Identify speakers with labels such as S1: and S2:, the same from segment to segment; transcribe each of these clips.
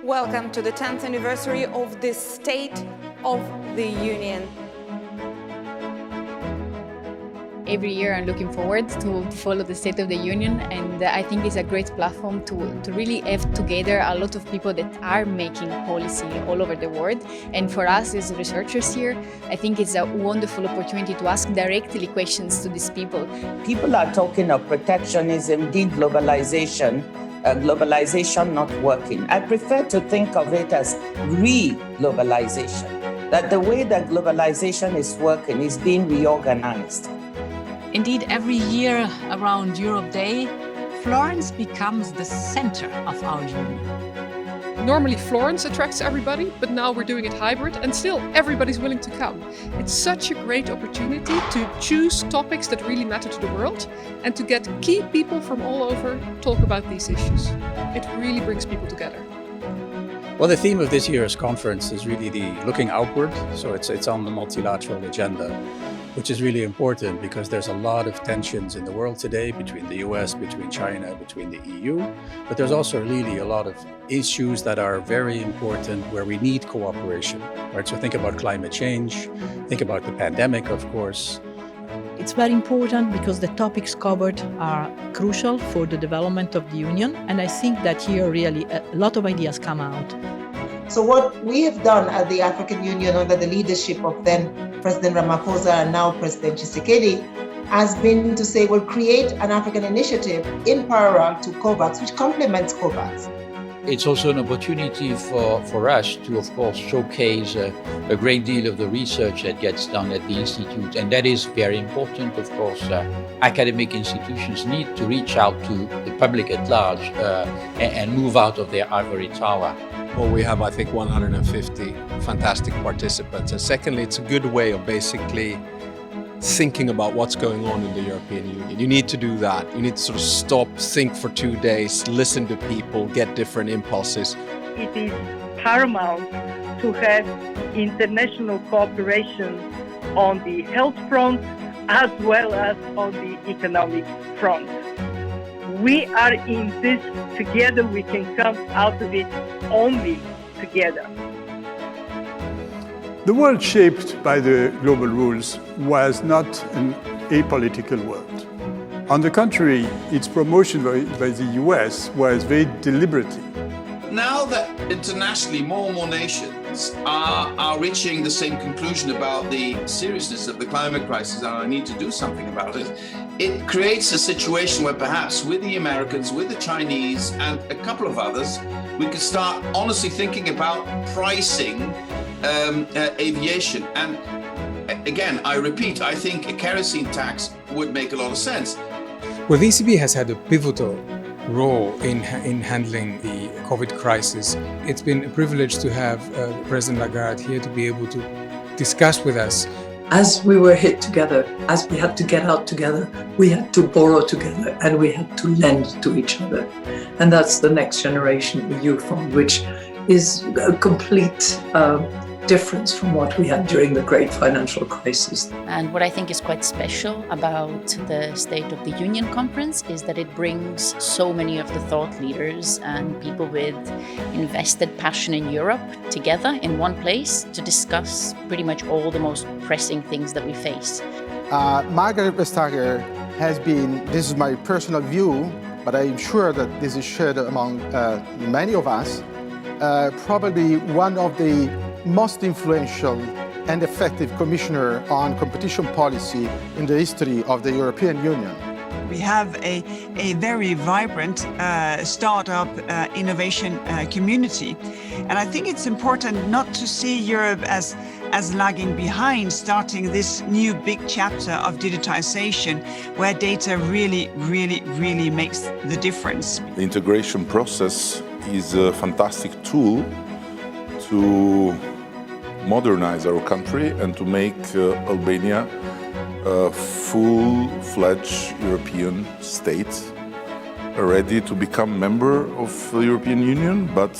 S1: Welcome to the 10th anniversary of the State of the Union.
S2: Every year I'm looking forward to follow the State of the Union, and I think it's a great platform to really have together a lot of people that are making policy all over the world. And for us as researchers here, I think it's a wonderful opportunity to ask directly questions to these people.
S3: People are talking of protectionism, deglobalization, globalization not working. I prefer to think of it as re-globalization, that the way that globalization is working is being reorganized.
S4: Indeed, every year around Europe Day, Florence becomes the center of our union.
S5: Normally Florence attracts everybody, but now we're doing it hybrid and still everybody's willing to come. It's such a great opportunity to choose topics that really matter to the world and to get key people from all over talk about these issues. It really brings people together.
S6: Well, the theme of this year's conference is really the looking outward. So it's on the multilateral agenda, which is really important because there's a lot of tensions in the world today between the US, between China, between the EU. But there's also really a lot of issues that are very important where we need cooperation, right? So think about climate change, think about the pandemic, of course.
S7: It's very important because the topics covered are crucial for the development of the Union. And I think that here really a lot of ideas come out.
S8: So what we have done at the African Union under the leadership of then President Ramaphosa and now President Tshisekedi has been to say we'll create an African initiative in parallel to COVAX, which complements COVAX.
S9: It's also an opportunity for us to, of course, showcase a great deal of the research that gets done at the Institute. And that is very important. Of course, academic institutions need to reach out to the public at large and move out of their ivory tower.
S10: Well, we have, I think, 150 fantastic participants. And secondly, it's a good way of basically thinking about what's going on in the European Union. You need to do that. You need to sort of stop, think for 2 days, listen to people, get different impulses.
S11: It is paramount to have international cooperation on the health front as well as on the economic front. We are in this together. We can come out of it only together.
S12: The world shaped by the global rules was not an apolitical world. On the contrary, its promotion by the US was very deliberate.
S13: Now that internationally more and more nations are reaching the same conclusion about the seriousness of the climate crisis and our need to do something about it, it creates a situation where perhaps with the Americans, with the Chinese and a couple of others, we could start honestly thinking about pricing aviation. And again, I repeat, I think a kerosene tax would make a lot of sense.
S14: Well, the ECB has had a pivotal role in handling the COVID crisis. It's been a privilege to have President Lagarde here to be able to discuss with us.
S15: As we were hit together, as we had to get out together, we had to borrow together and we had to lend to each other. And that's the next generation, the youth fund, which is a complete difference from what we had during the great financial crisis.
S2: And what I think is quite special about the State of the Union conference is that it brings so many of the thought leaders and people with invested passion in Europe together in one place to discuss pretty much all the most pressing things that we face.
S16: Margaret Vestager has been, this is my personal view, but I'm sure that this is shared among many of us, probably one of the most influential and effective commissioner on competition policy in the history of the European Union.
S17: We have a very vibrant startup innovation community. And I think it's important not to see Europe as lagging behind, starting this new big chapter of digitization where data really makes the difference.
S18: The integration process is a fantastic tool to modernize our country and to make Albania a full-fledged European state, ready to become member of the European Union, but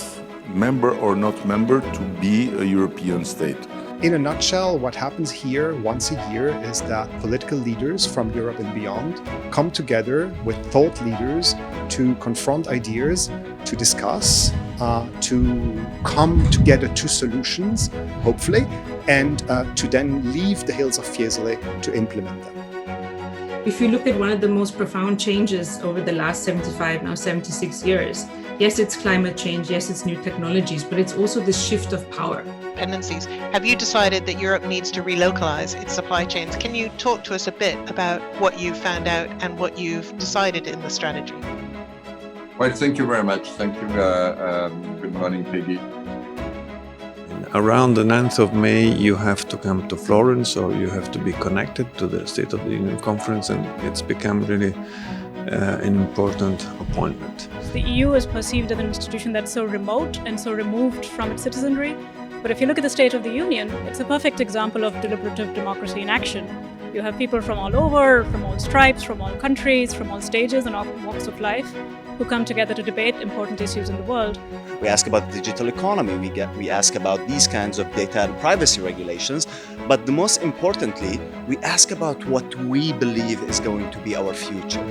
S18: member or not member, to be a European state.
S19: In a nutshell, what happens here once a year is that political leaders from Europe and beyond come together with thought leaders to confront ideas, to discuss, to come together to solutions, hopefully, and to then leave the hills of Fiesole to implement them.
S20: If you look at one of the most profound changes over the last 75, now 76 years, yes, it's climate change, yes, it's new technologies, but it's also the shift of power.
S21: Dependencies. Have you decided that Europe needs to relocalize its supply chains? Can you talk to us a bit about what you've found out and what you've decided in the strategy?
S22: Well, thank you very much. Thank you. Good morning, Peggy.
S23: Around the 9th of May, you have to come to Florence, or you have to be connected to the State of the Union conference, and it's become really an important appointment.
S24: The EU is perceived as an institution that's so remote and so removed from its citizenry. But if you look at the State of the Union, it's a perfect example of deliberative democracy in action. You have people from all over, from all stripes, from all countries, from all stages and all walks of life, who come together to debate important issues in the world.
S25: We ask about the digital economy, we ask about these kinds of data and privacy regulations, but the most importantly, we ask about what we believe is going to be our future.